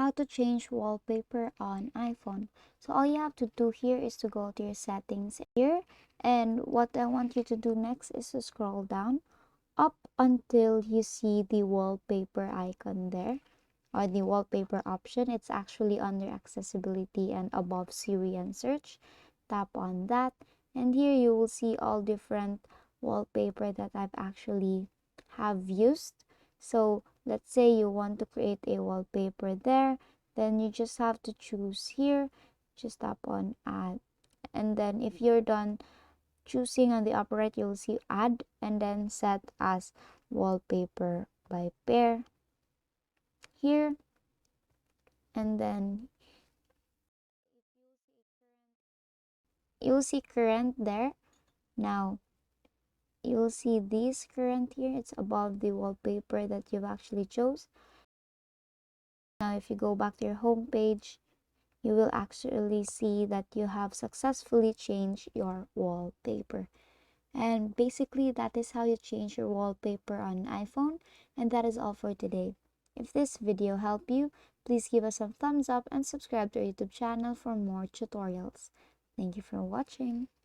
how to change wallpaper on iPhone. So all you have to do here is to go to your settings here, and what I want you to do next is to scroll down up until you see the wallpaper icon there, or the wallpaper option. It's actually under accessibility and above Siri and search. Tap on that, and here you will see all different wallpaper that I've actually have used. So let's say you want to create a wallpaper there, then you just have to choose here, just tap on add, and then if you're done choosing on the upper right, you'll see add, and then set as wallpaper by pair here, and then you'll see current there. Now you'll see this current here, it's above the wallpaper that you've actually chose. Now if you go back to your home page, you will actually see that you have successfully changed your wallpaper. And basically that is how you change your wallpaper on an iPhone, and that is all for today. If this video helped you, please give us some thumbs up and subscribe to our YouTube channel for more tutorials. Thank you for watching.